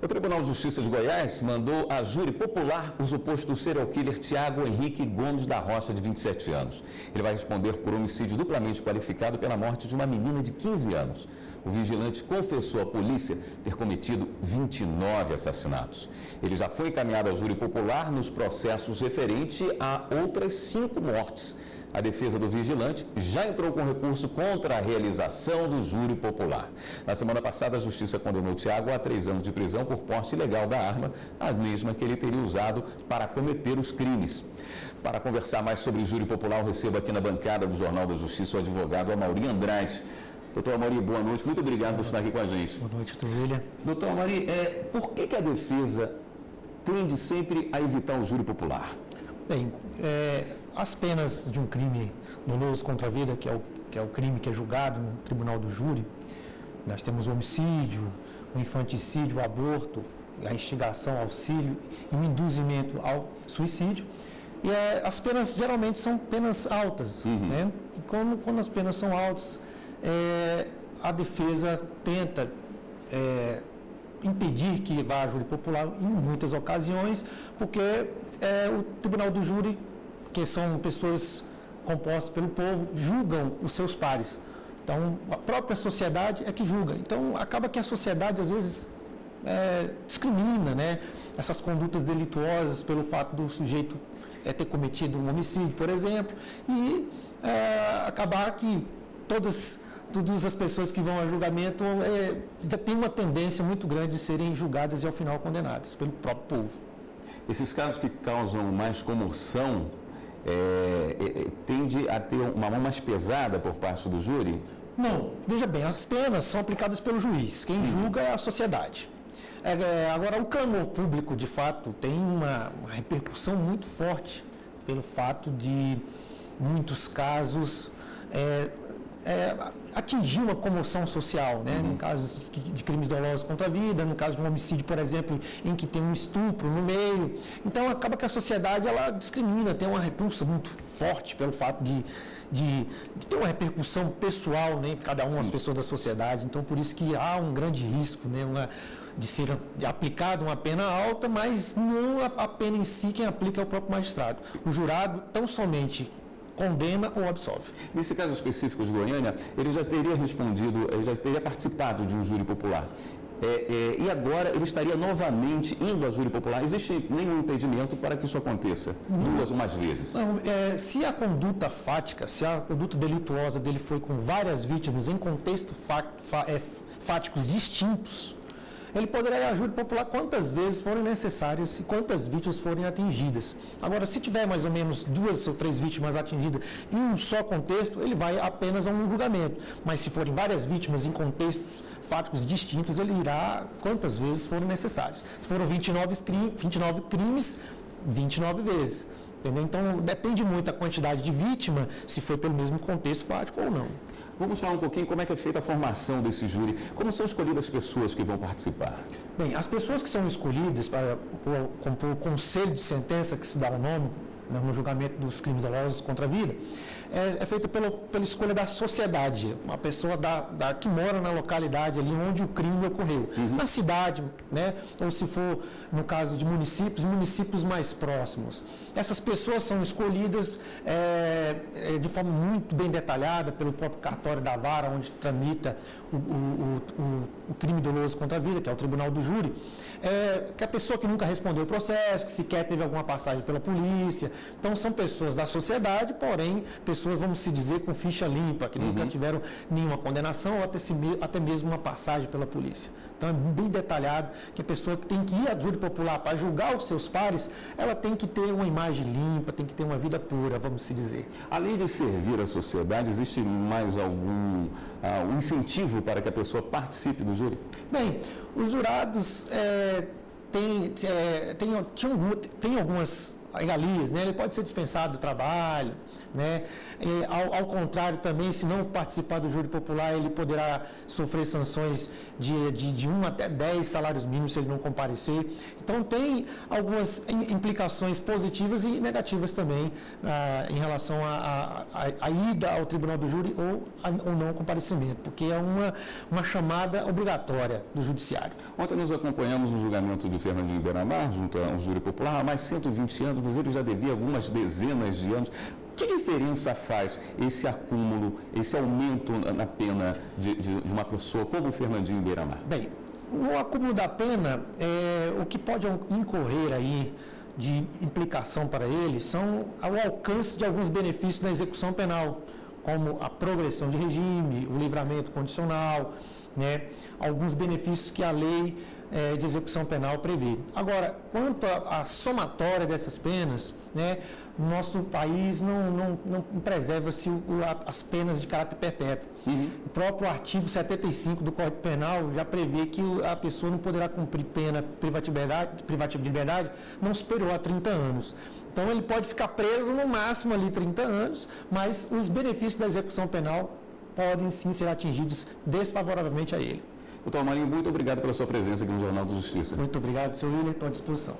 O Tribunal de Justiça de Goiás mandou a júri popular o suposto serial killer Tiago Henrique Gomes da Rocha, de 27 anos. Ele vai responder por homicídio duplamente qualificado pela morte de uma menina de 15 anos. O vigilante confessou à polícia ter cometido 29 assassinatos. Ele já foi encaminhado à júri popular nos processos referentes a outras 5 mortes. A defesa do vigilante já entrou com recurso contra a realização do júri popular. Na semana passada, a Justiça condenou Tiago a 3 anos de prisão por porte ilegal da arma, a mesma que ele teria usado para cometer os crimes. Para conversar mais sobre o júri popular, eu recebo aqui na bancada do Jornal da Justiça o advogado Amaury Andrade. Doutor Amaury, boa noite. Muito obrigado por estar aqui com a gente. Boa noite, doutor William. Doutor Amaury, por que a defesa tende sempre a evitar o júri popular? Bem, as penas de um crime doloso contra a vida, que é o crime que é julgado no tribunal do júri, nós temos o homicídio, o infanticídio, o aborto, a instigação ao auxílio e o induzimento ao suicídio. E as penas geralmente são penas altas, né? E quando as penas são altas, a defesa tenta impedir que vá a júri popular em muitas ocasiões, porque o tribunal do júri, que são pessoas compostas pelo povo, julgam os seus pares. Então, a própria sociedade é que julga. Então, acaba que a sociedade, às vezes, discrimina, né, essas condutas delituosas pelo fato do sujeito ter cometido um homicídio, por exemplo, e acabar que todas as pessoas que vão a julgamento têm uma tendência muito grande de serem julgadas e, ao final, condenadas pelo próprio povo. Esses casos que causam mais comoção tende a ter uma mão mais pesada por parte do júri? Não, veja bem, as penas são aplicadas pelo juiz, quem julga é a sociedade. Agora, o clamor público, de fato, tem uma repercussão muito forte pelo fato de muitos casos atingir uma comoção social, né? No caso de crimes dolosos contra a vida, no caso de um homicídio, por exemplo, em que tem um estupro no meio. Então, acaba que a sociedade ela discrimina, tem uma repulsa muito forte pelo fato de ter uma repercussão pessoal, né, em cada uma das pessoas da sociedade. Então, por isso que há um grande risco, né, de ser aplicada uma pena alta, mas não a pena em si, quem aplica é o próprio magistrado. O jurado tão somente condena ou absolve. Nesse caso específico de Goiânia, ele já teria respondido, ele já teria participado de um júri popular. E agora ele estaria novamente indo ao júri popular. Existe nenhum impedimento para que isso aconteça 2 ou mais vezes? Não, se a conduta fática, se a conduta delituosa dele foi com várias vítimas em contextos fáticos distintos, ele poderá ir à júri popular quantas vezes forem necessárias e quantas vítimas forem atingidas. Agora, se tiver mais ou menos 2 ou 3 vítimas atingidas em um só contexto, ele vai apenas a um julgamento. Mas se forem várias vítimas em contextos fáticos distintos, ele irá quantas vezes forem necessárias. Se foram 29 crimes, 29 vezes. Entendeu? Então, depende muito da quantidade de vítima, se foi pelo mesmo contexto fático ou não. Vamos falar um pouquinho como é que é feita a formação desse júri, como são escolhidas as pessoas que vão participar? Bem, as pessoas que são escolhidas para compor o conselho de sentença, que se dá o nome no julgamento dos crimes dolosos contra a vida, é feita pela escolha da sociedade, uma pessoa que mora na localidade ali onde o crime ocorreu, na cidade, né? Ou se for no caso de municípios mais próximos. Essas pessoas são escolhidas de forma muito bem detalhada pelo próprio cartório da vara, onde tramita o crime doloso contra a vida, que é o tribunal do júri, que a pessoa que nunca respondeu o processo, que sequer teve alguma passagem pela polícia. Então, são pessoas da sociedade, porém, pessoas, vamos se dizer, com ficha limpa, que nunca tiveram nenhuma condenação ou até mesmo uma passagem pela polícia. Então, é bem detalhado que a pessoa que tem que ir à júri popular para julgar os seus pares, ela tem que ter uma imagem limpa, tem que ter uma vida pura, vamos se dizer. Além de servir à sociedade, existe mais algum incentivo para que a pessoa participe do júri? Bem, os jurados têm algumas regalias, né? Ele pode ser dispensado do trabalho, né? Ao contrário também, se não participar do júri popular, ele poderá sofrer sanções de 1 até 10 salários mínimos se ele não comparecer. Então, tem algumas implicações positivas e negativas também em relação à ida ao tribunal do júri ou não comparecimento, porque é uma chamada obrigatória do judiciário. Ontem nós acompanhamos o julgamento de Fernandinho Beiramar, junto a um júri popular, há mais 120 anos, mas ele já devia algumas dezenas de anos. Que diferença faz esse acúmulo, esse aumento na pena de uma pessoa como o Fernandinho Beiramar? Bem, o acúmulo da pena, o que pode incorrer aí de implicação para ele são o alcance de alguns benefícios da execução penal, como a progressão de regime, o livramento condicional, né, alguns benefícios que a lei de execução penal prevê. Agora, quanto à somatória dessas penas, né, nosso país não preserva-se as penas de caráter perpétuo. O próprio artigo 75 do Código Penal já prevê que a pessoa não poderá cumprir pena privativa de liberdade não superior a 30 anos. Então, ele pode ficar preso no máximo ali 30 anos, mas os benefícios da execução penal podem sim ser atingidos desfavoravelmente a ele. Doutor Amarim, muito obrigado pela sua presença aqui no Jornal do Justiça. Muito obrigado, senhor William, estou à disposição.